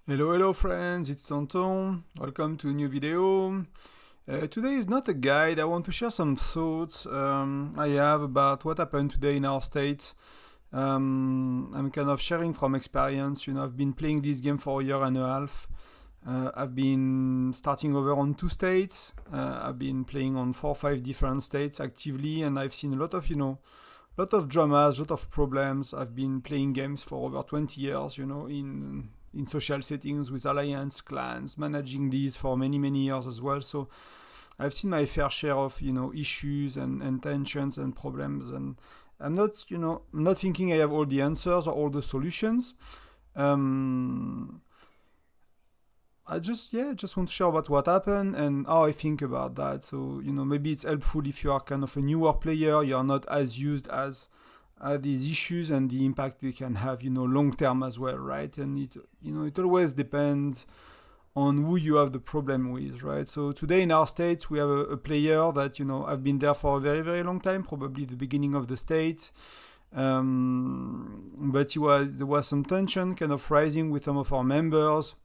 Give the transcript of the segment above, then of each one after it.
Hello friends, it's Tonton. Welcome to a new video. Today is not a guide. I want to share some thoughts I have about what happened today in our state. I'm kind of sharing from experience. I've been playing this game for a year and a half. I've been starting over on 2 states. I've been playing on 4 or 5 different states actively, and I've seen a lot of lot of dramas, lot of problems. I've been playing games for over 20 years, in social settings with alliance, clans, managing these for many years as well. So I've seen my fair share of, issues and tensions and problems. And I'm not thinking I have all the answers or all the solutions. I just want to share about what happened and how I think about that. So maybe it's helpful if you are kind of a newer player, you are not as used as these issues and the impact they can have, long term as well, right? And it always depends on who you have the problem with, right? So today in our state we have a player that I've been there for a very long time, probably the beginning of the state. But there was some tension kind of rising with some of our members,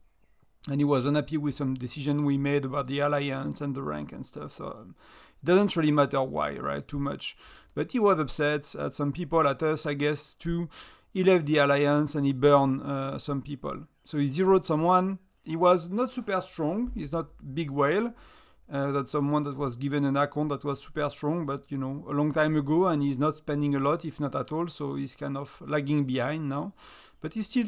and he was unhappy with some decision we made about the alliance and the rank and stuff. So it doesn't really matter why, right? Too much. But he was upset at some people, at us, I guess, too. He left the alliance and he burned some people. So he zeroed someone. He was not super strong. He's not big whale. That's someone that was given an account that was super strong, but a long time ago, and he's not spending a lot, if not at all. So he's kind of lagging behind now. But he's still,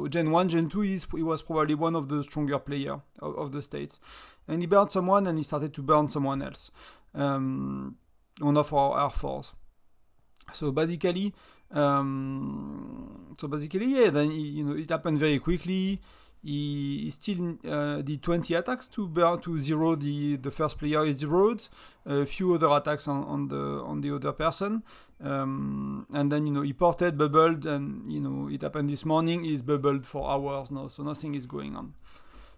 Gen 1, Gen 2, he was probably one of the stronger players of the state. And he burned someone and he started to burn someone else. One of our Air Force. So basically, then it happened very quickly. He still did 20 attacks to zero the first player he zeroed, a few other attacks on the other person, and then he ported, bubbled, and it happened this morning. He's bubbled for hours now, so nothing is going on.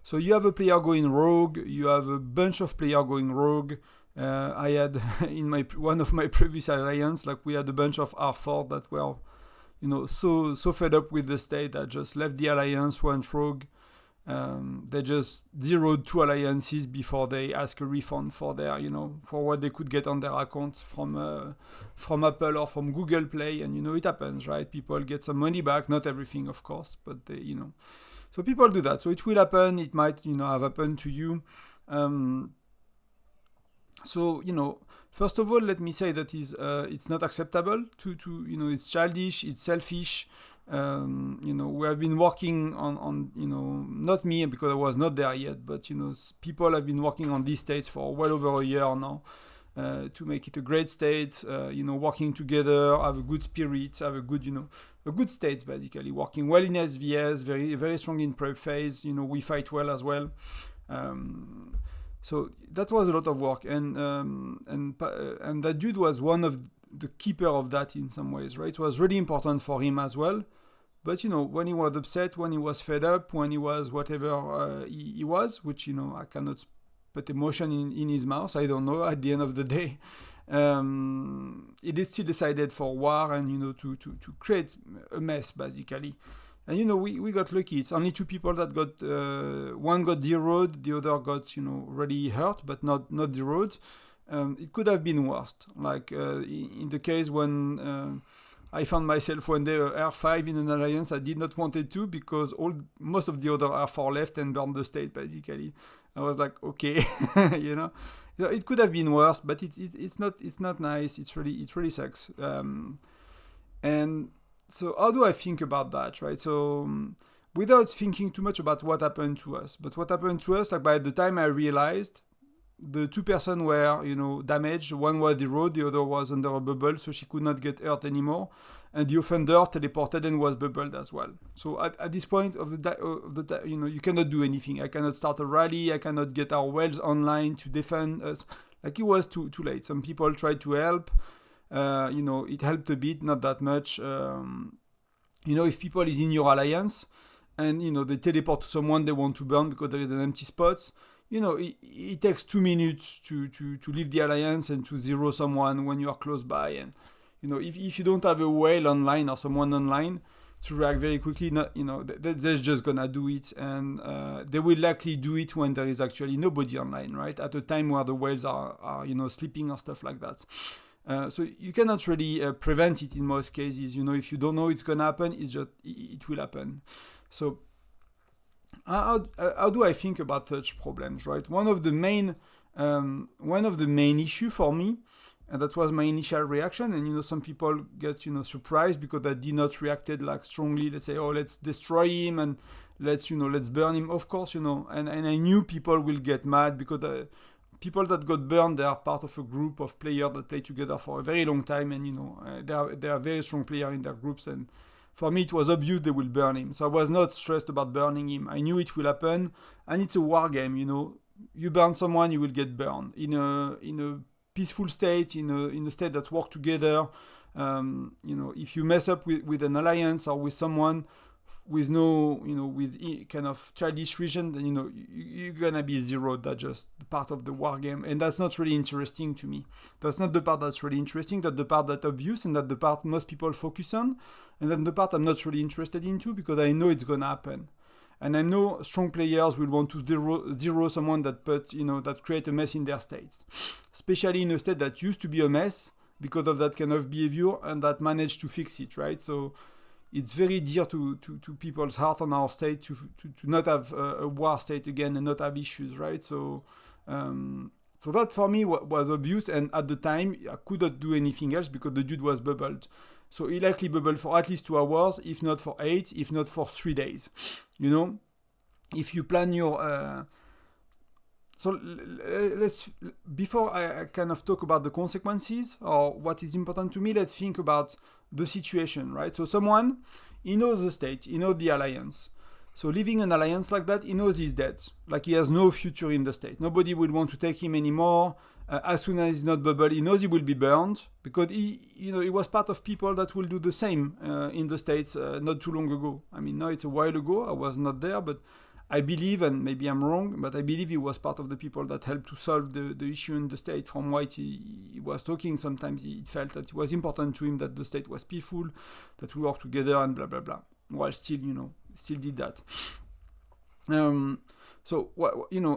So you have a player going rogue, you have a bunch of players going rogue. I had in one of my previous alliance, like we had a bunch of R4 that were so fed up with the state that just left the alliance, went rogue. They just zeroed 2 alliances before they ask a refund for their, for what they could get on their account from Apple or from Google Play, and it happens, right? People get some money back, not everything, of course, but they, so people do that. So it will happen. It might, have happened to you. So first of all, let me say that it's not acceptable to it's childish, it's selfish. We have been working on not me because I was not there yet, but people have been working on these states for well over a year now, to make it a great state. Working together, have a good spirit, have a good state, basically working well in SVS, very strong in prep phase. We fight well as well. So that was a lot of work, and that dude was one of the keeper of that in some ways, right? It was really important for him as well. But when he was upset, when he was fed up, when he was whatever he was, which I cannot put emotion in his mouth. I don't know. At the end of the day, he still decided for war and to create a mess basically. And we got lucky. It's only 2 people that got, one got zeroed, the other got really hurt, but not zeroed. It could have been worse. Like in the case when I found myself one day R5 in an alliance, I did not want it to, because most of the other R4 left and burned the state basically. I was like, okay, it could have been worse, but it's not nice. It really sucks. And so how do I think about that, right? So without thinking too much about what happened to us, but what happened to us, like by the time I realized, the 2 persons were, damaged. One was zeroed, the other was under a bubble, so she could not get hurt anymore. And the offender teleported and was bubbled as well. So at this point of the you cannot do anything. I cannot start a rally. I cannot get our wells online to defend us. Like, it was too late. Some people tried to help. It helped a bit, not that much. If people is in your alliance and they teleport to someone they want to burn because there is an empty spot, it takes 2 minutes to leave the alliance and to zero someone when you are close by. And if you don't have a whale online or someone online, react very quickly. Not, they're just gonna do it, and they will likely do it when there is actually nobody online, right? At a time where the whales are sleeping or stuff like that. So you cannot really prevent it in most cases. If you don't know it's gonna happen, it will happen. So how do I think about such problems, right? One of the main issue for me, and that was my initial reaction. And some people get surprised because I did not reacted like strongly. Let's say, oh, let's destroy him and let's burn him. Of course, and I knew people will get mad because people that got burned, they are part of a group of players that play together for a very long time, and they are very strong players in their groups. And for me, it was obvious they will burn him. So I was not stressed about burning him. I knew it will happen, and it's a war game. You burn someone, you will get burned in a peaceful state, in a state that work together. If you mess up with an alliance or with someone with with kind of childish reason, then you're gonna be zeroed. That's just part of the war game, and that's not really interesting to me. That's not the part that's really interesting. That's the part that's obvious, and that's the part most people focus on, and then the part I'm not really interested into because I know it's gonna happen. And I know strong players will want to zero someone that create a mess in their states, especially in a state that used to be a mess because of that kind of behavior and that managed to fix it, right? So it's very dear to people's heart on our state to not have a war state again and not have issues, right? So that for me was obvious, and at the time I could not do anything else because the dude was bubbled. So he likely bubbled for at least 2 hours, if not for 8, if not for 3 days. If you plan your... So let's, before I kind of talk about the consequences or what is important to me, let's think about the situation, right? So someone, he knows the state, he knows the alliance. So leaving an alliance like that, he knows he's dead. Like he has no future in the state. Nobody will want to take him anymore. As soon as he's not bubbled, he knows he will be burned because he was part of people that will do the same in the States not too long ago. I mean, now it's a while ago. I was not there, but I believe, and maybe I'm wrong, but I believe he was part of the people that helped to solve the issue in the state. From what he was talking, sometimes he felt that it was important to him that the state was peaceful, that we work together, and blah blah blah. While still did that. So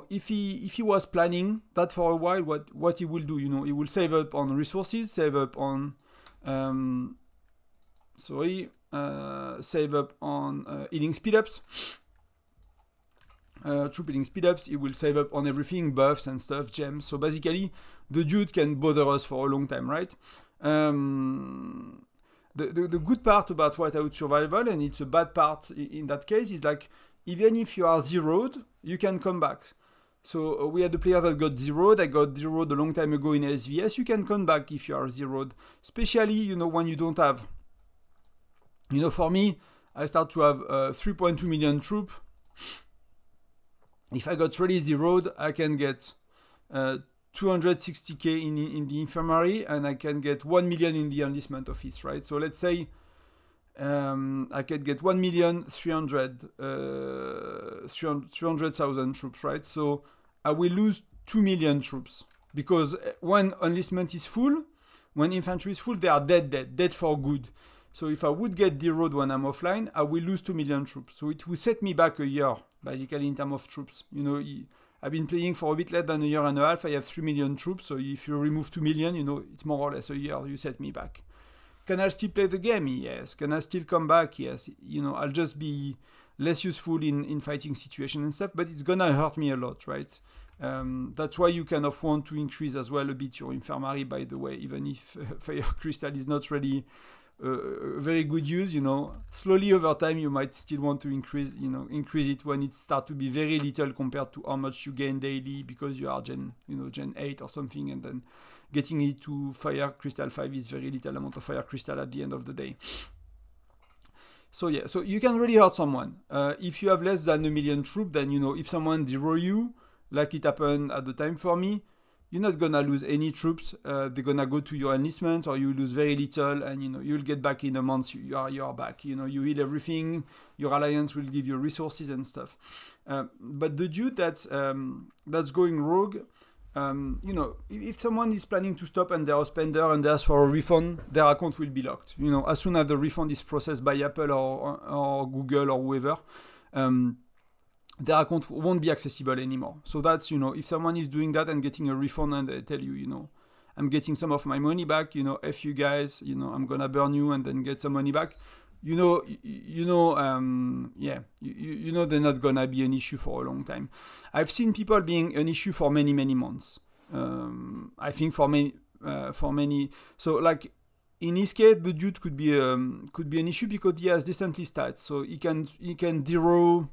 if he was planning that for a while, what he will do, he will save up on resources, save up on healing speedups, troop healing speedups. He will save up on everything, buffs and stuff, gems. So basically, the dude can bother us for a long time, right? The good part about Whiteout Survival, and it's a bad part in that case, is like, even if you are zeroed, you can come back. So we had a player that got zeroed. I got zeroed a long time ago in SVS. You can come back if you are zeroed. Especially, when you don't have... for me, I start to have 3.2 million troops. If I got really zeroed, I can get 260k in the infirmary, and I can get 1 million in the enlistment office, right? So let's say I could get 300,000 troops, right? So I will lose 2 million troops because when enlistment is full, when infantry is full, they are dead for good. So if I would get zeroed when I'm offline, I will lose 2 million troops. So it will set me back a year, basically, in terms of troops. I've been playing for a bit less than a year and a half. I have 3 million troops. So if you remove 2 million, it's more or less a year. You set me back. Can I still play the game? Yes. Can I still come back? Yes. I'll just be less useful in fighting situations and stuff, but it's gonna hurt me a lot, right? That's why you kind of want to increase as well a bit your infirmary, by the way, even if Fire Crystal is not really very good use, slowly over time you might still want to increase it when it starts to be very little compared to how much you gain daily because you are Gen 8 or something, and then getting it to Fire Crystal 5 is very little amount of Fire Crystal at the end of the day. So yeah, so you can really hurt someone. If you have less than 1 million troops, then if someone zero you, like it happened at the time for me, you're not gonna lose any troops. They're gonna go to your enlistment, or you lose very little, and you'll get back in a month. You are back. You heal everything. Your alliance will give you resources and stuff. But the dude that's going rogue, if someone is planning to stop and they're a spender and they ask for a refund, their account will be locked. As soon as the refund is processed by Apple or Google or whoever, their account won't be accessible anymore. So that's, if someone is doing that and getting a refund and they tell you, I'm getting some of my money back, F you guys, I'm gonna burn you and then get some money back. They're not gonna be an issue for a long time. I've seen people being an issue for many, many months. I think for many. So like in his case, the dude could be an issue because he has decently stats. So he can zero,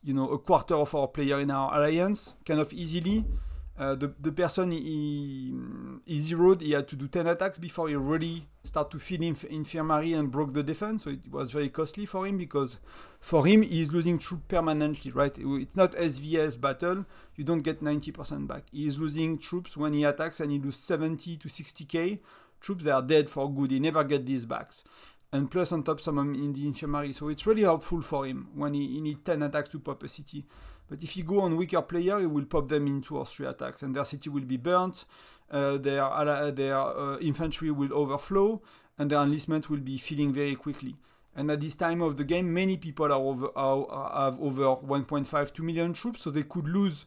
a quarter of our player in our alliance kind of easily. The person he zeroed, he had to do 10 attacks before he really started to feed infirmary and broke the defense. So it was very costly for him because for him, he's losing troops permanently, right? It's not SVS battle. You don't get 90% back. He's losing troops when he attacks and he loses 70 to 60k. Troops that are dead for good. He never get these backs. And plus on top some in the infirmary. So it's really helpful for him when he needs 10 attacks to pop a city. But if you go on weaker player, he will pop them in 2 or 3 attacks, and their city will be burnt, their infantry will overflow, and their enlistment will be filling very quickly. And at this time of the game, many people have over 1.5, 2 million troops, so they could lose,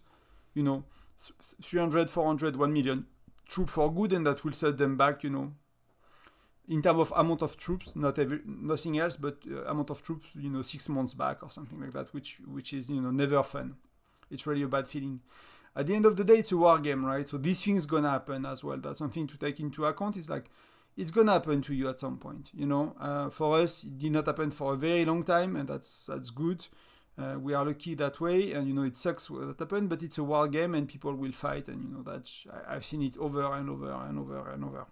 300, 400, 1 million troops for good, and that will set them back, in terms of amount of troops, nothing else, but amount of troops, 6 months back or something like that, which is, never fun. It's really a bad feeling. At the end of the day, it's a war game, right? So these things gonna happen as well. That's something to take into account. It's like, it's gonna happen to you at some point, For us, it did not happen for a very long time, and that's good. We are lucky that way, and it sucks when that happened, but it's a war game, and people will fight, and I've seen it over and over and over and over.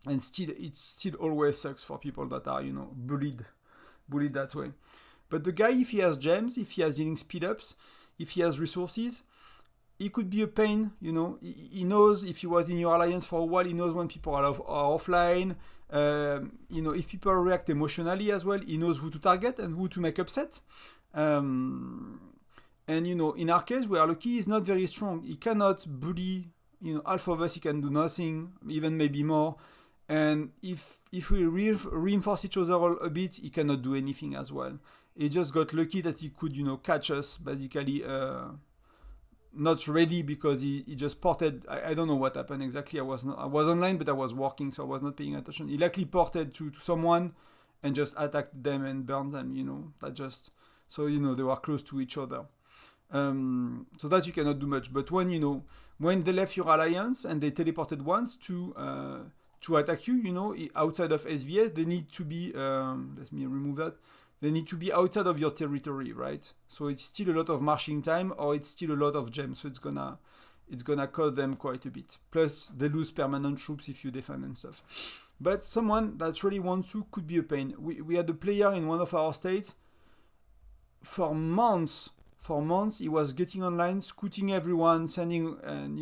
And it still always sucks for people that are, bullied that way. But the guy, if he has gems, if he has healing speed ups, if he has resources, he could be a pain, He knows if you was in your alliance for a while, he knows when people are offline. If people react emotionally as well, he knows who to target and who to make upset. And, in our case, we are lucky, he's not very strong. He cannot bully, half of us, he can do nothing, even maybe more. And if we reinforce each other a bit, he cannot do anything as well. He just got lucky that he could, catch us, basically, not ready because he just ported. I don't know what happened exactly. I was online, but I was working, so I was not paying attention. He likely ported to someone and just attacked them and burned them, so, they were close to each other. So that you cannot do much. But when they left your alliance and they teleported once to attack you, outside of SVS, they need to be, let me remove that, they need to be outside of your territory, right? So it's still a lot of marching time, or it's still a lot of gems, so it's gonna cost them quite a bit. Plus, they lose permanent troops if you defend and stuff. But someone that really wants to could be a pain. We had a player in one of our states, for months, he was getting online, scooting everyone, sending, and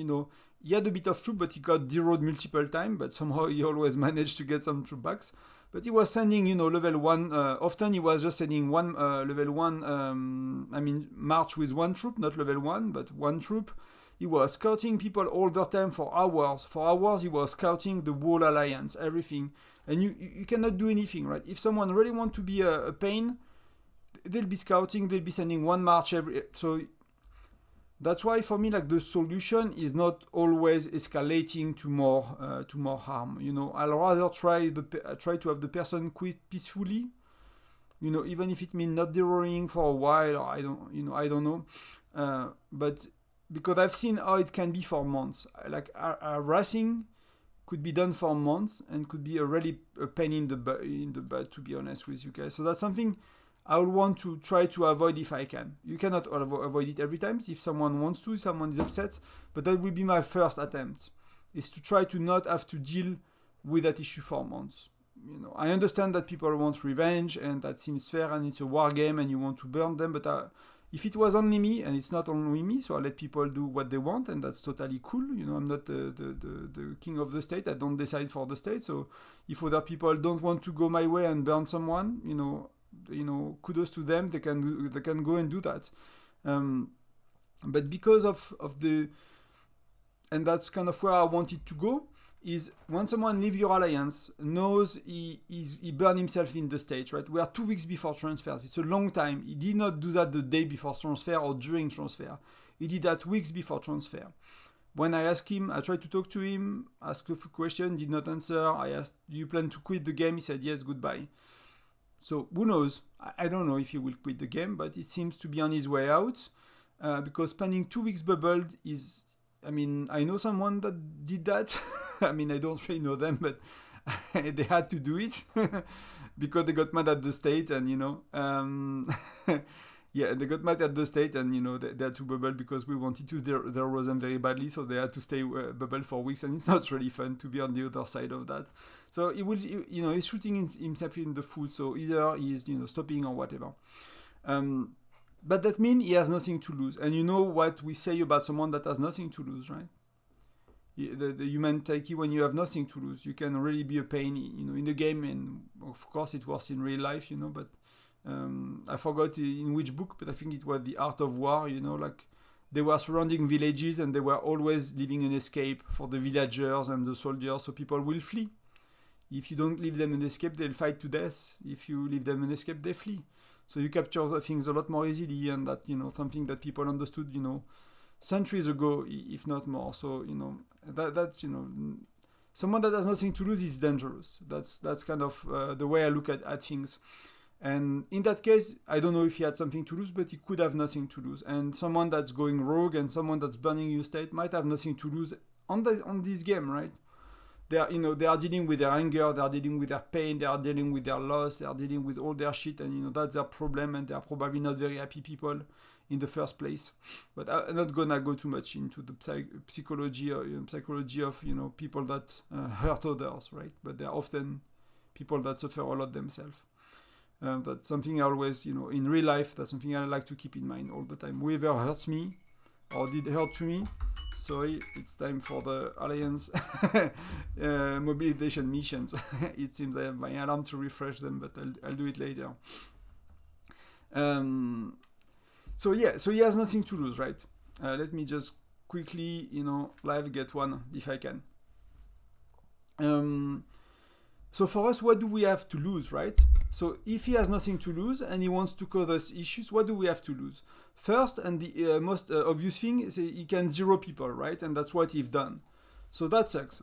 he had a bit of troop, but he got zeroed multiple times, but somehow he always managed to get some troop backs. But he was sending, level 1, often he was just sending one, level 1, march with 1 troop, not level 1, but 1 troop. He was scouting people all the time for hours. For hours, he was scouting the whole alliance, everything. And you cannot do anything, right? If someone really wants to be a pain, they'll be scouting, they'll be sending 1 march so that's why for me, like, the solution is not always escalating to more harm. I'll rather try to have the person quit peacefully. Even if it means not zeroing for a while, or I don't know. But because I've seen how it can be for months. Like harassing could be done for months and could be a pain in the butt, to be honest with you guys. So that's something I would want to try to avoid if I can. You cannot avoid it every time. If someone wants to, someone is upset, but that will be my first attempt, is to try to not have to deal with that issue for months. I understand that people want revenge, and that seems fair, and it's a war game, and you want to burn them, but if it was only me, and it's not only me, so I let people do what they want, and that's totally cool. I'm not the king of the state. I don't decide for the state, so if other people don't want to go my way and burn someone, kudos to them. They can go and do that. But because of the and that's kind of where I wanted to go, is when someone leaves your alliance, knows he burned himself in the stage, right? We are 2 weeks before transfers. It's a long time. He did not do that the day before transfer or during transfer. He did that weeks before transfer. When I asked him, I tried to talk to him, asked a few questions, did not answer. I asked, do you plan to quit the game? He said, yes, goodbye. So who knows? I don't know if he will quit the game, but it seems to be on his way out, because spending 2 weeks bubbled is, I mean, I know someone that did that. I mean, I don't really know them, but they had to do it because they got mad at the state, and yeah, they got mad at the state, and they had to bubble because we wanted to their Rosen very badly, so they had to stay bubble for weeks, and it's not really fun to be on the other side of that. So he's shooting himself in the foot. So either he's stopping or whatever. But that means he has nothing to lose, and you know what we say about someone that has nothing to lose, right? The human psyche, when you have nothing to lose, you can really be a pain, in the game, and of course it was in real life, but. I forgot in which book, but I think it was The Art of War, like they were surrounding villages and they were always leaving an escape for the villagers and the soldiers, so people will flee. If you don't leave them an escape, they'll fight to death. If you leave them an escape, they flee. So you capture the things a lot more easily, and that, something that people understood, centuries ago, if not more. So, that's someone that has nothing to lose is dangerous. That's kind of the way I look at things. And in that case, I don't know if he had something to lose, but he could have nothing to lose. And someone that's going rogue and someone that's burning your state might have nothing to lose on this game, right? They are dealing with their anger, they are dealing with their pain, they are dealing with their loss, they are dealing with all their shit, and that's their problem, and they are probably not very happy people in the first place. But I'm not gonna go too much into the psychology of people that hurt others, right? But they are often people that suffer a lot themselves. That's something I always, in real life, that's something I like to keep in mind all the time. Whoever hurts me or did hurt to me, sorry, it's time for the Alliance mobilization missions. It seems I have my alarm to refresh them, but I'll do it later. So he has nothing to lose, right? Let me just quickly, live get one if I can. So for us, what do we have to lose, right? So if he has nothing to lose and he wants to cause us issues, what do we have to lose? First, and the most obvious thing is he can zero people, right? And that's what he's done. So that sucks.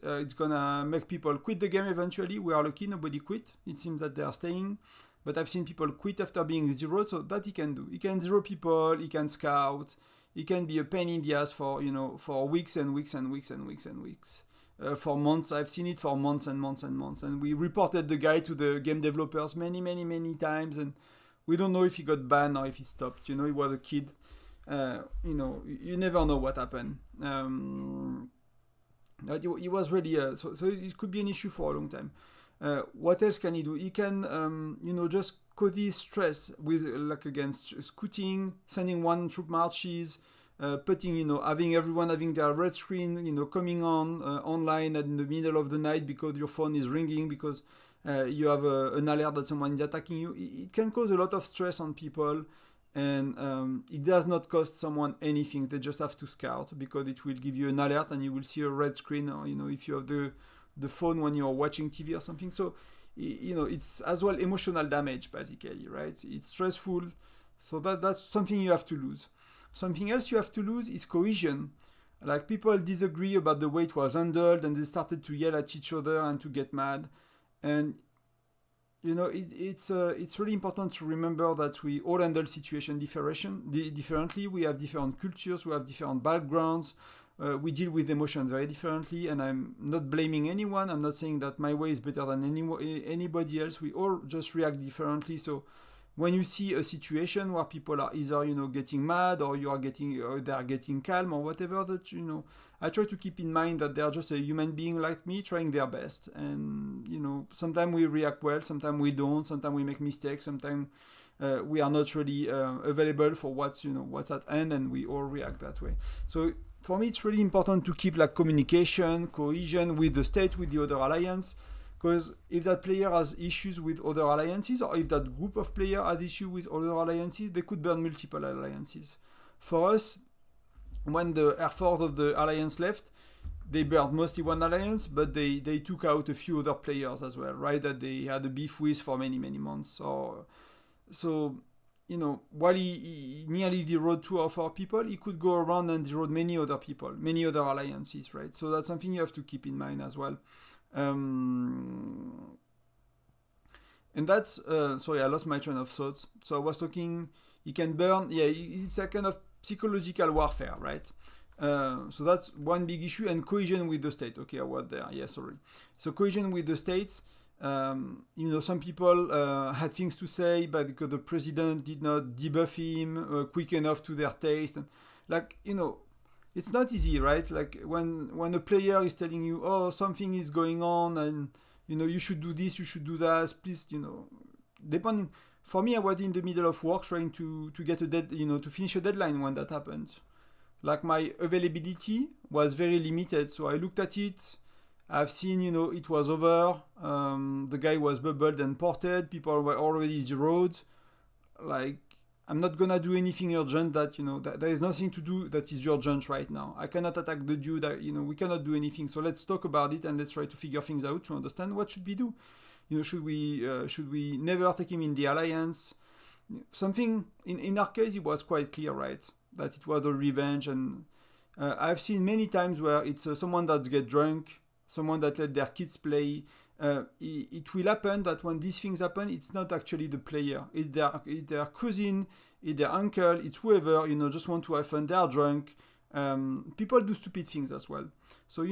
It's gonna make people quit the game eventually. We are lucky, nobody quit. It seems that they are staying. But I've seen people quit after being zeroed, so that he can do. He can zero people, he can scout, he can be a pain in the ass for weeks and weeks and weeks and weeks and weeks. For months. I've seen it for months and months and months, and we reported the guy to the game developers many times, and we don't know if he got banned or if he stopped. He was a kid. You never know what happened. He was really so it could be an issue for a long time. What else can he do? He can just cause stress with against scouting, sending one troop marches. Putting, having everyone having their red screen, coming on online in the middle of the night because your phone is ringing because you have an alert that someone is attacking you. It can cause a lot of stress on people, and it does not cost someone anything. They just have to scout because it will give you an alert and you will see a red screen, or if you have the phone when you're watching TV or something. So it's as well emotional damage basically, right? It's stressful, so that's something you have to lose. Something else you have to lose is cohesion. Like people disagree about the way it was handled, and they started to yell at each other and to get mad. And it's really important to remember that we all handle situations differently. We have different cultures, we have different backgrounds. We deal with emotion very differently, and I'm not blaming anyone. I'm not saying that my way is better than anybody else. We all just react differently. So when you see a situation where people are either getting mad or they are getting calm or whatever, that I try to keep in mind that they are just a human being like me trying their best, and sometimes we react well, sometimes we don't, sometimes we make mistakes, sometimes we are not really available for what's at hand, and we all react that way. So for me, it's really important to keep communication, cohesion with the state, with the other alliance. Because if that player has issues with other alliances, or if that group of players has issues with other alliances, they could burn multiple alliances. For us, when the Air Force of the Alliance left, they burned mostly one alliance, but they took out a few other players as well, right? That they had a beef with for many months. So while he nearly derode 2 or 4 people, he could go around and derode many other people, many other alliances, right? So that's something you have to keep in mind as well. And that's sorry, I lost my train of thoughts. So I was talking. He can burn. Yeah, it's a kind of psychological warfare, right? So that's one big issue, and cohesion with the state. Okay, I was there. Yeah, sorry. So cohesion with the states. Some people had things to say, but because the president did not debuff him quick enough to their taste, and it's not easy, right? Like when a player is telling you, oh, something is going on, and you should do this, you should do that. Please, depending. For me, I was in the middle of work trying to get to finish a deadline when that happened. Like my availability was very limited, so I looked at it. I've seen, it was over. The guy was bubbled and ported. People were already zeroed. Like, I'm not gonna do anything urgent that, that there is nothing to do that is urgent right now. I cannot attack the dude. We cannot do anything. So let's talk about it and let's try to figure things out to understand what should we do. Should we never take him in the alliance? Something in our case, it was quite clear, right? That it was a revenge, and I've seen many times where it's someone that get drunk, someone that let their kids play. It will happen that when these things happen, it's not actually the player. It's their cousin, it's their uncle, it's whoever, just want to have fun. They are drunk. People do stupid things as well. So,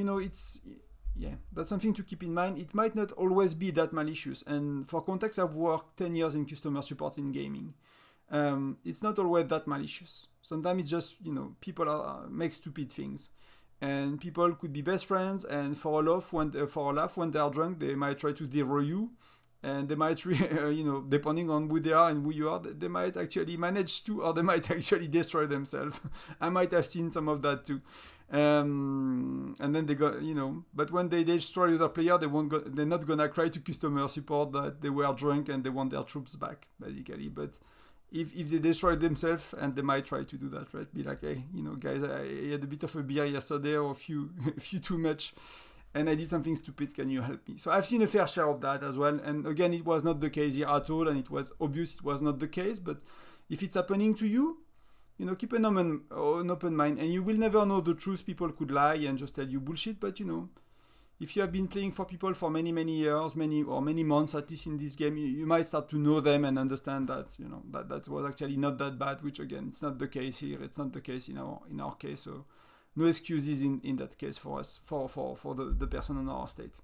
that's something to keep in mind. It might not always be that malicious. And for context, I've worked 10 years in customer support in gaming. It's not always that malicious. Sometimes it's just, people make stupid things. And people could be best friends, and for a laugh, when they are drunk, they might try to derail you, and they might, depending on who they are and who you are, they might actually manage to, or they might actually destroy themselves. I might have seen some of that too. And then they got, but when they destroy the other player, they're not gonna cry to customer support that they were drunk and they want their troops back, basically. But if they destroy themselves, and they might try to do that, right? Be like, hey, guys, I had a bit of a beer yesterday, or a few too much, and I did something stupid. Can you help me? So I've seen a fair share of that as well. And again, it was not the case here at all, and it was obvious it was not the case. But if it's happening to you, keep an open mind, and you will never know the truth. People could lie and just tell you bullshit, but if you have been playing for people for many years, many months at least in this game, you might start to know them and understand that that was actually not that bad. Which again, it's not the case here. It's not the case in our case. So no excuses in that case for us, for the person on our state.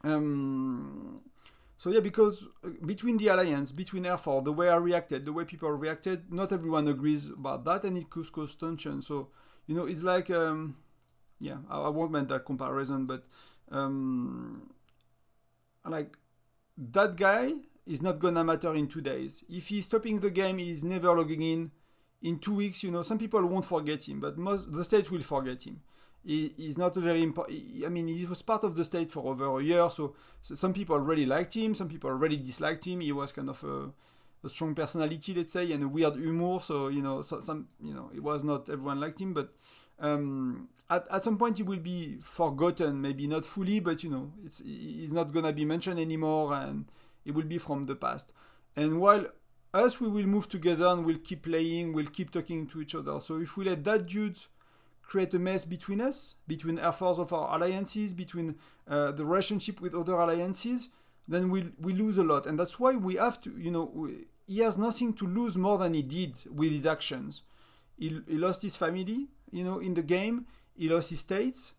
So yeah, because between the alliance, between Air Force, the way I reacted, the way people reacted, not everyone agrees about that, and it could cause tension. So it's like. Yeah, I won't make that comparison, but like that guy is not gonna matter in 2 days. If he's stopping the game, he's never logging in 2 weeks. Some people won't forget him, but the state will forget him. He's not a very important. I mean, he was part of the state for over a year, so some people really liked him, some people really disliked him. He was kind of a strong personality, let's say, and a weird humor. So it was not everyone liked him, but. At some point he will be forgotten, maybe not fully, but he's not gonna be mentioned anymore, and it will be from the past. And while us, we will move together and we'll keep playing, we'll keep talking to each other. So if we let that dude create a mess between us, between Air Force of our alliances, between the relationship with other alliances, then we lose a lot. And that's why we have to, he has nothing to lose more than he did with his actions. He lost his family, in the game. He lost his states.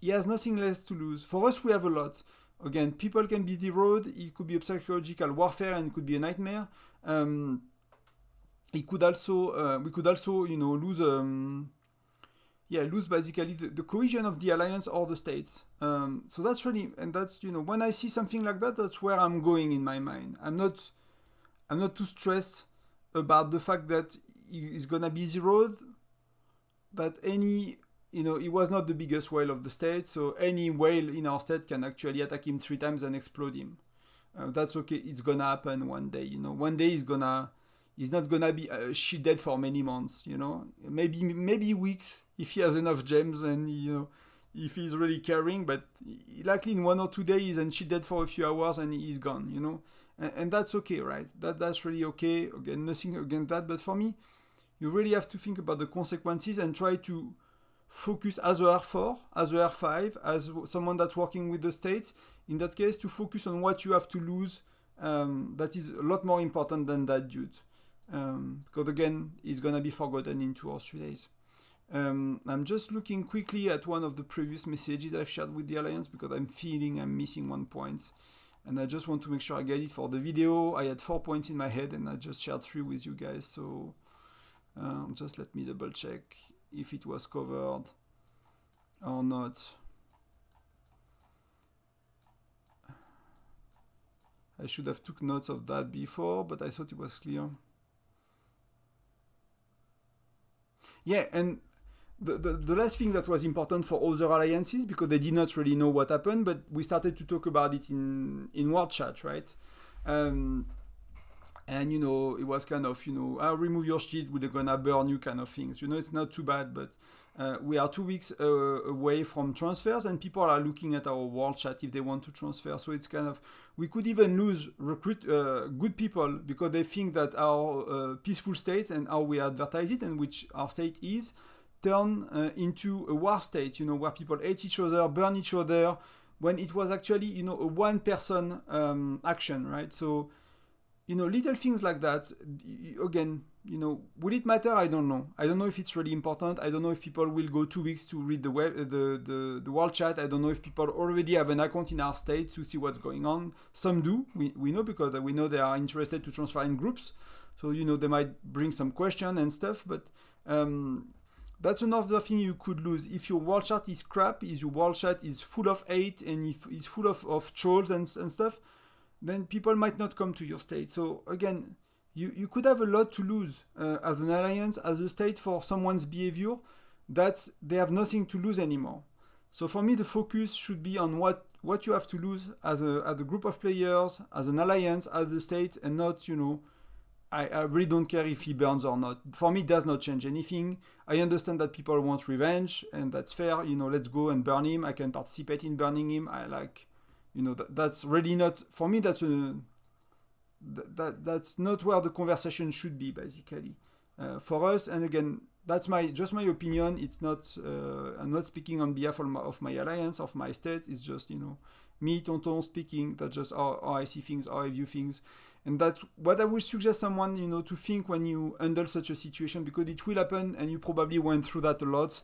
He has nothing less to lose. For us, we have a lot. Again, people can be zeroed. It could be a psychological warfare, and it could be a nightmare. We could also, lose basically the cohesion of the alliance or the states. So that's really, and that's, when I see something like that, that's where I'm going in my mind. I'm not too stressed about the fact that he's gonna be zeroed. That he was not the biggest whale of the state, so any whale in our state can actually attack him 3 times and explode him. That's okay. It's gonna happen one day. One day he's gonna he's not gonna be shielded for many months, you know, maybe weeks if he has enough gems and you know if he's really caring, but likely in 1 or 2 days he's unshielded for a few hours and he's gone, you know, and that's okay, right? That's really okay. Again, nothing against that, but for me, you really have to think about the consequences and try to focus as a R4, as a R5, as someone that's working with the states, in that case, to focus on what you have to lose. That is a lot more important than that dude. Because again, it's gonna be forgotten in 2 or 3 days. I'm just looking quickly at one of the previous messages I've shared with the Alliance because I'm feeling I'm missing 1 point. And I just want to make sure I get it for the video. I had 4 points in my head and I just shared 3 with you guys. So just let me double check if it was covered or not. I should have took notes of that before, but I thought it was clear. Yeah, and the last thing that was important for other alliances, because they did not really know what happened, but we started to talk about it in word chat, right? And you know, it was kind of, you know, I'll remove your shield, we're gonna burn you kind of things. You know, it's not too bad, but we are 2 weeks away from transfers, and people are looking at our word chat if they want to transfer. So it's kind of, we could even lose good people because they think that our peaceful state and how we advertise it, and which our state is, turn into a war state, you know, where people hate each other, burn each other, when it was actually, you know, a one-person action, right? So, you know, little things like that, again, you know, will it matter? I don't know. I don't know if it's really important. I don't know if people will go 2 weeks to read the world chat. I don't know if people already have an account in our state to see what's going on. Some do. We know because we know they are interested to transfer in groups. So, you know, they might bring some question and stuff, but that's another thing you could lose. If your world chat is crap, if your world chat is full of hate and if it's full of trolls and stuff, then people might not come to your state. So again, you could have a lot to lose as an alliance, as a state, for someone's behavior that they have nothing to lose anymore. So for me, the focus should be on what you have to lose as a group of players, as an alliance, as a state, and not, you know, I really don't care if he burns or not. For me, it does not change anything. I understand that people want revenge, and that's fair. You know, let's go and burn him. I can participate in burning him. I like, you know, that's really not, for me, that's not where the conversation should be, basically. For us, and again, that's just my opinion. It's not, I'm not speaking on behalf of my alliance, of my state. It's just, you know, me, Tonton, speaking. That's just how I see things, how I view things. And that's what I would suggest someone, you know, to think when you handle such a situation, because it will happen and you probably went through that a lot.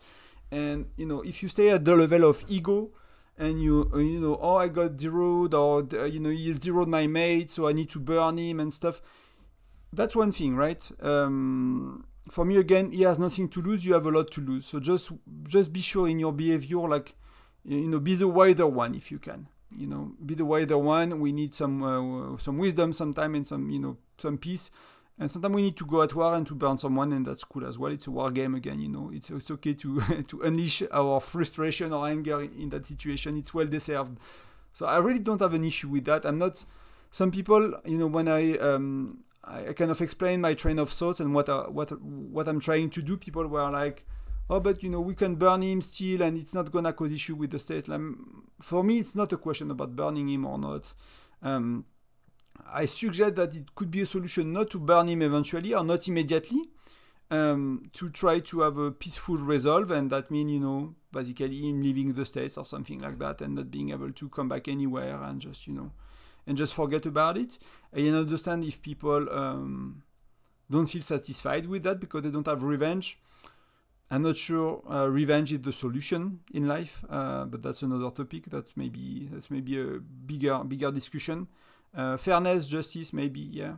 And, you know, if you stay at the level of ego and you know, oh, I got zeroed, or, you know, you zeroed my mate, so I need to burn him and stuff. That's one thing, right? For me, again, he has nothing to lose. You have a lot to lose. So just be sure in your behavior, like, you know, be the wider one if you can. You know, be the wider one. We need some wisdom sometime and some, you know, some peace. And sometimes we need to go at war and to burn someone, and that's cool as well. It's a war game again, you know. It's okay to to unleash our frustration or anger in that situation. It's well deserved. So I really don't have an issue with that. I'm not. Some people, you know, when I kind of explain my train of thoughts and what I'm trying to do, people were like, oh, but you know, we can burn him still and it's not gonna cause issue with the state. For me, it's not a question about burning him or not. I suggest that it could be a solution not to burn him eventually or not immediately, to try to have a peaceful resolve, and that means, you know, basically him leaving the States or something like that and not being able to come back anywhere and just, you know, and just forget about it. I understand if people don't feel satisfied with that because they don't have revenge. I'm not sure revenge is the solution in life, but that's another topic. That's maybe a bigger discussion. Fairness, justice, maybe, yeah,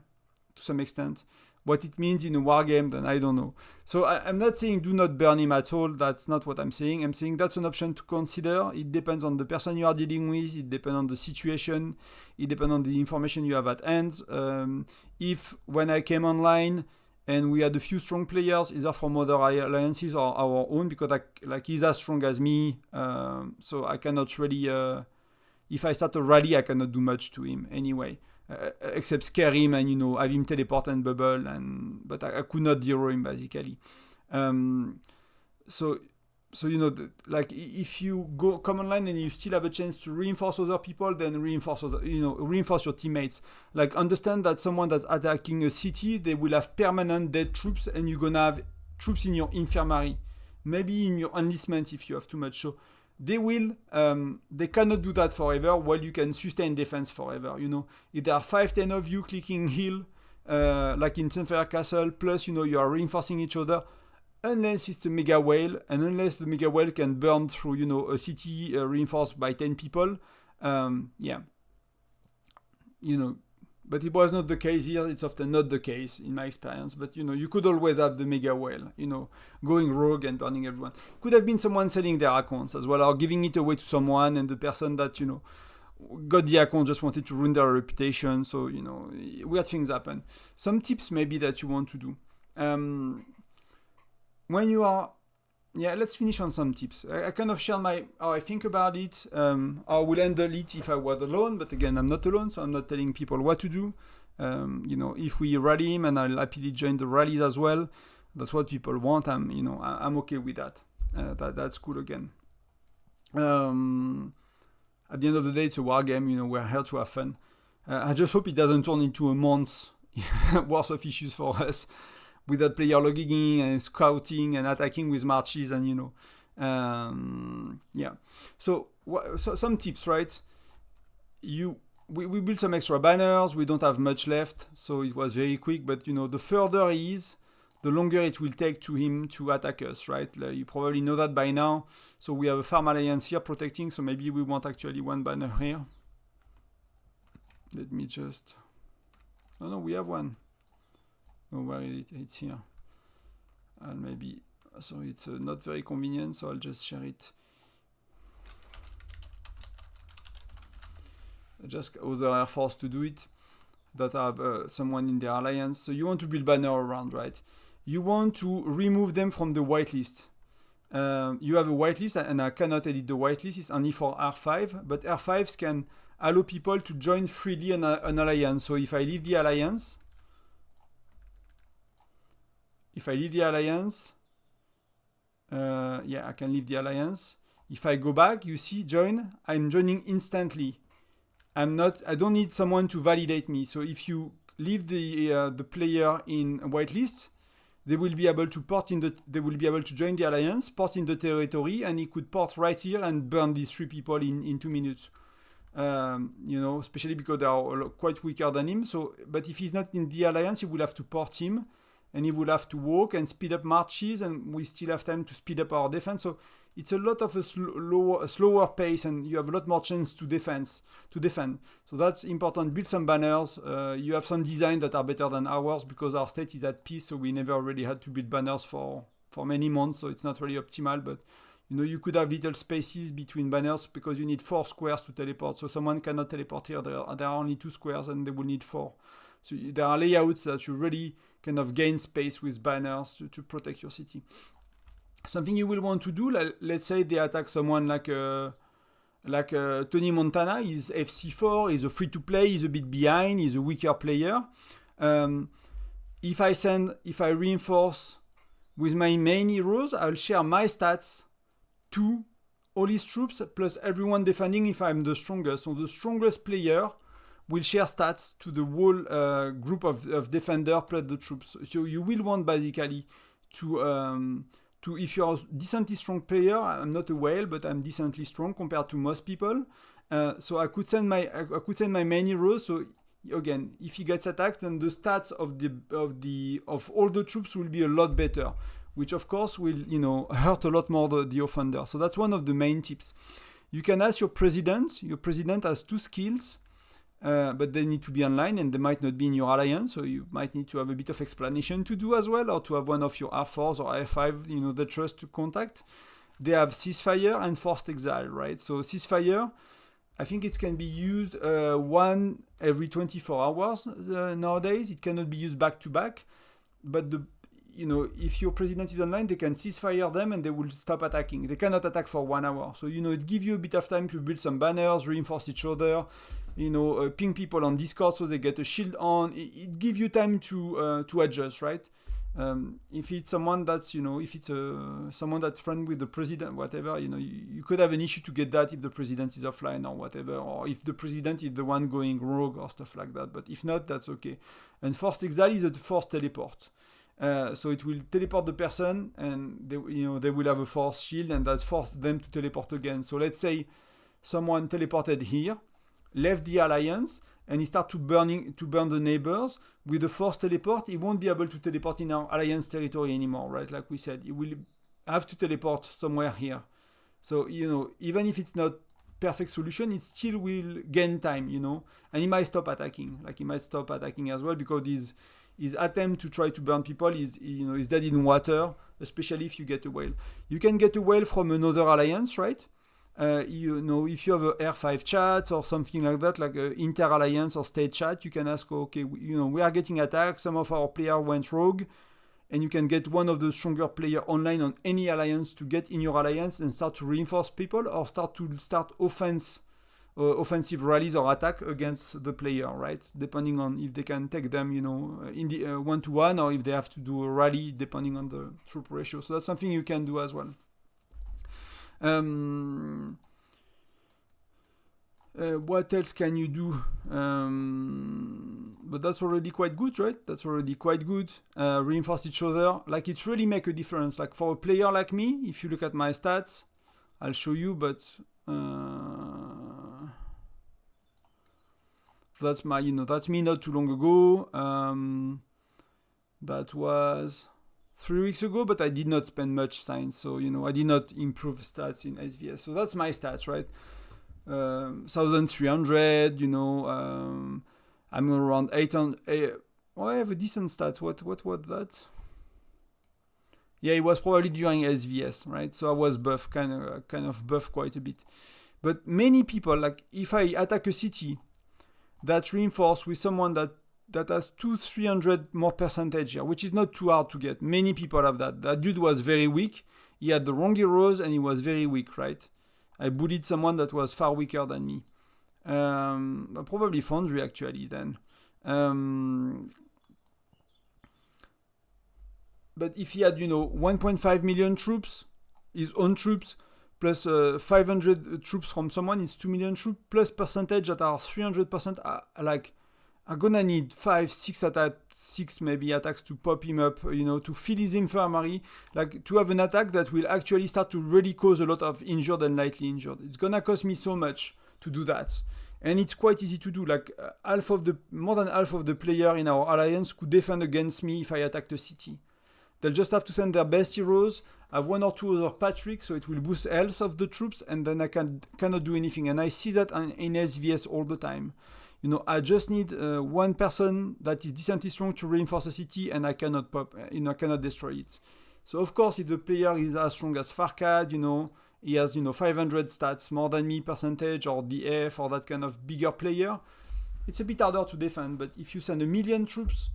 to some extent. What it means in a war game, then I don't know. So I'm not saying do not burn him at all. That's not what I'm saying. I'm saying that's an option to consider. It depends on the person you are dealing with. It depends on the situation. It depends on the information you have at hand. If when I came online and we had a few strong players, either from other alliances or our own, because like he's as strong as me, so I cannot really... if I start a rally, I cannot do much to him anyway. except scare him and have him teleport and bubble, but I could not zero him basically. So like if you come online and you still have a chance to reinforce other people, then reinforce your teammates. Like understand that someone that's attacking a city, they will have permanent dead troops, and you're gonna have troops in your infirmary, maybe in your enlistment if you have too much. So they cannot do that forever, while you can sustain defense forever. If there are 5-10 of you clicking heal, like in Sunfire Castle, plus you are reinforcing each other, unless it's a mega whale, and unless the mega whale can burn through a city reinforced by 10 people, but it was not the case here. It's often not the case in my experience, but you could always have the mega whale going rogue and burning everyone. Could have been someone selling their accounts as well, or giving it away to someone, and the person that got the account just wanted to ruin their reputation. So weird things happen. Some tips maybe that you want to do when you are, let's finish on some tips. I kind of share how I think about it, how I would handle it if I was alone, but again, I'm not alone, so I'm not telling people what to do. If we rally him, and I'll happily join the rallies as well, that's what people want, I'm okay with that. That's cool again. At the end of the day, it's a war game, we're here to have fun. I just hope it doesn't turn into a month's worth of issues for us, with that player logging and scouting and attacking with marches and So some tips, right? We built some extra banners. We don't have much left, so it was very quick. But the further he is, the longer it will take to him to attack us, right? You probably know that by now. So we have a farm alliance here protecting. So maybe we want actually one banner here. Let me just. Oh no, we have one. Oh, where is it? It's here. And maybe, so it's not very convenient, so I'll just share it. Just other air force to do it that have someone in their alliance. So you want to build banner around, right? You want to remove them from the whitelist. You have a whitelist, and I cannot edit the whitelist. It's only for R5, but R5s can allow people to join freely an alliance. So if I leave the alliance, I can leave the alliance. If I go back, you see join, I'm joining instantly. I don't need someone to validate me. So if you leave the player in whitelist, they will be able to join the alliance, port in the territory, and he could port right here and burn these 3 people in 2 minutes. Especially because they are quite weaker than him. But if he's not in the alliance, he will have to port him. And he will have to walk and speed up marches, and we still have time to speed up our defense. So it's a lot of a slower pace, and you have a lot more chance to defend. So that's important. Build some banners. You have some design that are better than ours because our state is at peace, so we never really had to build banners for many months. So it's not really optimal, but you could have little spaces between banners because you need 4 squares to teleport. So someone cannot teleport here. There are only 2 squares, and they will need 4. So there are layouts that you really kind of gain space with banners to protect your city. Something you will want to do, let's say they attack someone like Tony Montana. He's FC4, he's a free-to-play, he's a bit behind, he's a weaker player. If I reinforce with my main heroes, I'll share my stats to all his troops plus everyone defending if I'm the strongest. So the strongest player will share stats to the whole group of defender plus the troops. So you will want basically to if you're a decently strong player, I'm not a whale, but I'm decently strong compared to most people. So I could send my main heroes. So again, if he gets attacked, then the stats of all the troops will be a lot better, which of course will hurt a lot more the offender. So that's one of the main tips. You can ask your president. Your president has 2 skills. But they need to be online and they might not be in your alliance, so you might need to have a bit of explanation to do as well, or to have one of your R4s or R5 they trust to contact. They have ceasefire and forced exile, right? So ceasefire, I think it can be used one every 24 hours nowadays. It cannot be used back to back, but if your president is online, they can ceasefire them and they will stop attacking. They cannot attack for 1 hour. So, it gives you a bit of time to build some banners, reinforce each other, ping people on Discord so they get a shield on. It gives you time to adjust, right? If it's someone that's, if it's someone that's friendly with the president, whatever, you could have an issue to get that if the president is offline or whatever, or if the president is the one going rogue or stuff like that. But if not, that's okay. And forced exile is a forced teleport. So it will teleport the person, and they will have a force shield, and that forces them to teleport again. So let's say someone teleported here, left the alliance, and he starts to burn the neighbors. With the force teleport, he won't be able to teleport in our alliance territory anymore, right? Like we said, he will have to teleport somewhere here. So, even if it's not perfect solution, it still will gain time, and he might stop attacking. Like, he might stop attacking as well, because his attempt to try to burn people is dead in water, especially if you get a whale. You can get a whale from another alliance, right? If you have a R5 chat or something like that, like an inter-alliance or state chat, you can ask, okay, we are getting attacked, some of our players went rogue, and you can get one of the stronger players online on any alliance to get in your alliance and start to reinforce people, or start offensive rallies or attack against the player, right? Depending on if they can take them, in the 1-to-1, or if they have to do a rally, depending on the troop ratio. So that's something you can do as well. What else can you do? But that's already quite good, right? That's already quite good. Reinforce each other. Like, it really make a difference. Like, for a player like me, if you look at my stats, I'll show you, but that's me not too long ago. That was 3 weeks ago, but I did not spend much time, so I did not improve stats in SVS. So that's my stats, right? 1,300. I'm around 800. I have a decent stat. What was that? Yeah, it was probably during SVS, right? So I was buff, kind of buff quite a bit. But many people, like, if I attack a city that's reinforced with someone that has 200-300 more percentage here, which is not too hard to get. Many people have that. That dude was very weak. He had the wrong heroes, and he was very weak, right? I bullied someone that was far weaker than me. Probably Foundry, actually, then. But if he had, 1.5 million troops, his own troops, plus 500 troops from someone, it's 2 million troops, plus percentage that are 300%, are gonna need 6 maybe attacks to pop him up, to fill his infirmary, like, to have an attack that will actually start to really cause a lot of injured and lightly injured. It's gonna cost me so much to do that. And it's quite easy to do. Like, more than half of the player in our alliance could defend against me if I attacked a city. They'll just have to send their best heroes, have 1 or 2 other Patrick, so it will boost health of the troops, and then I cannot do anything. And I see that in SVS all the time. I just need one person that is decently strong to reinforce a city, and I cannot I cannot destroy it. So of course, if the player is as strong as Farcad, he has 500 stats more than me percentage, or DF, or that kind of bigger player, it's a bit harder to defend. But if you send 1 million troops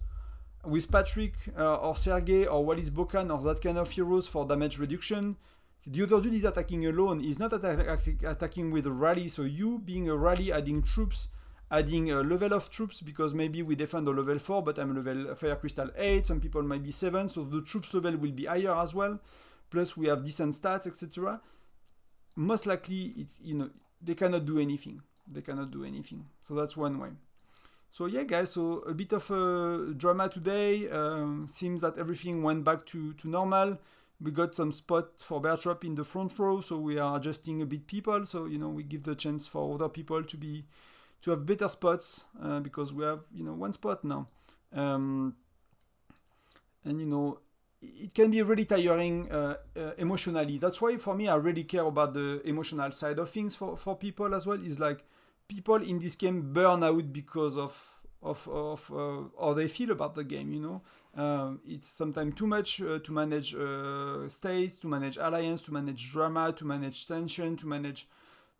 with Patrick or Sergei or Wallis Bokan or that kind of heroes for damage reduction, the other dude is attacking alone. He's not attacking with a rally. So you being a rally, adding troops, adding a level of troops, because maybe we defend a level 4, but I'm level Fire Crystal 8, some people might be 7, so the troops level will be higher as well. Plus we have decent stats, etc. Most likely, they cannot do anything. So that's one way. So yeah, guys, so a bit of drama today. Seems that everything went back to normal. We got some spot for bear trap in the front row, so we are adjusting a bit people. So, we give the chance for other people to have better spots, because we have, one spot now. And, it can be really tiring emotionally. That's why, for me, I really care about the emotional side of things for people as well. Is like, people in this game burn out because of how they feel about the game, It's sometimes too much to manage states, to manage alliance, to manage drama, to manage tension, to manage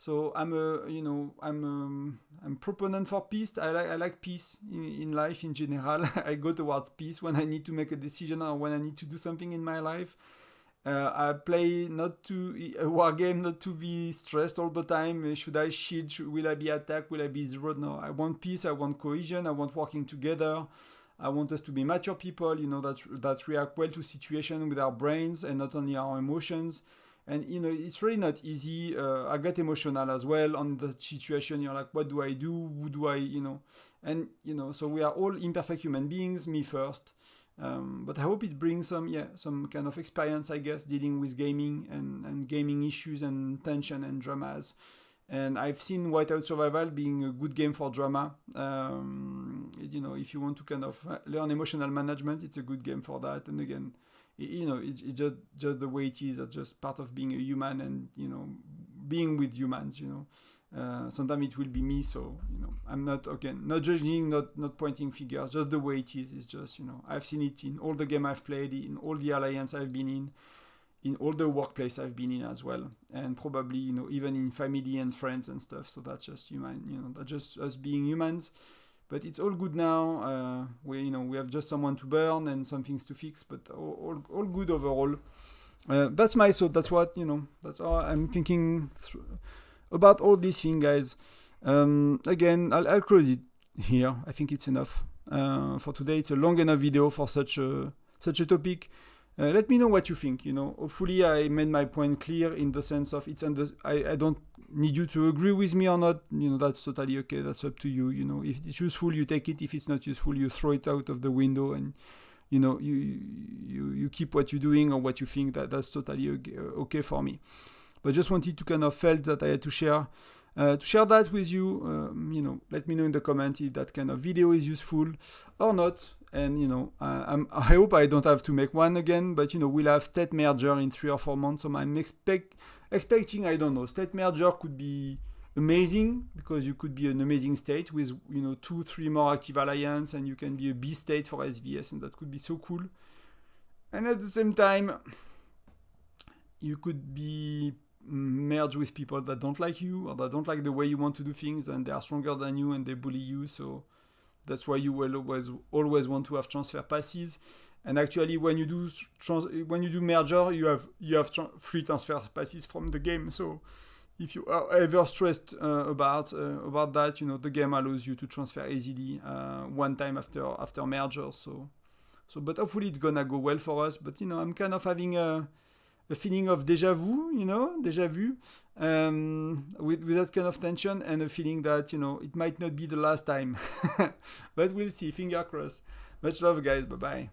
So I'm a, I'm proponent for peace. I like peace in life in general. I go towards peace when I need to make a decision or when I need to do something in my life. I play not to a war game, not to be stressed all the time. Should I shield? Will I be attacked? Will I be zeroed? No, I want peace. I want cohesion. I want working together. I want us to be mature people, that react well to situation with our brains and not only our emotions. And it's really not easy. I get emotional as well on the situation. You're like, what do I do? Who do I, And so we are all imperfect human beings. Me first. But I hope it brings some kind of experience, I guess, dealing with gaming and gaming issues and tension and dramas. And I've seen Whiteout Survival being a good game for drama. If you want to kind of learn emotional management, it's a good game for that. And again, it's just the way it is. That's just part of being a human and, being with humans, sometimes it will be me, so I'm not judging, not pointing fingers, just the way it is. It's just I've seen it in all the game I've played, in all the alliance I've been in all the workplace I've been in as well, and probably even in family and friends and stuff. So that's just human, that's just us being humans. But it's all good now. We have just someone to burn and some things to fix, but all good overall. That's my thought. That's what that's all I'm thinking about all these things, guys. Again, I'll close it here. I think it's enough for today. It's a long enough video for such a topic. Let me know what you think. Hopefully I made my point clear in the sense of I don't need you to agree with me or not. That's totally okay. That's up to you. If it's useful, you take it. If it's not useful, you throw it out of the window and you keep what you're doing or what you think. That's totally okay for me. But just wanted to kind of felt that I had to share that with you. Let me know in the comment if that kind of video is useful or not. And I hope I don't have to make one again. But we'll have state merger in 3 or 4 months. So I'm expecting, I don't know, state merger could be amazing, because you could be an amazing state with 2-3 more active alliance, and you can be a B state for SVS, and that could be so cool. And at the same time, you could be merged with people that don't like you or that don't like the way you want to do things, and they are stronger than you and they bully you. So that's why you will always want to have transfer passes. And actually, when you do merger, you have free transfer passes from the game. So if you are ever stressed about that, the game allows you to transfer easily one time after merger. So but hopefully it's gonna go well for us. But I'm kind of having a feeling of deja vu, with that kind of tension, and a feeling that, it might not be the last time. But we'll see. Finger crossed. Much love, guys. Bye-bye.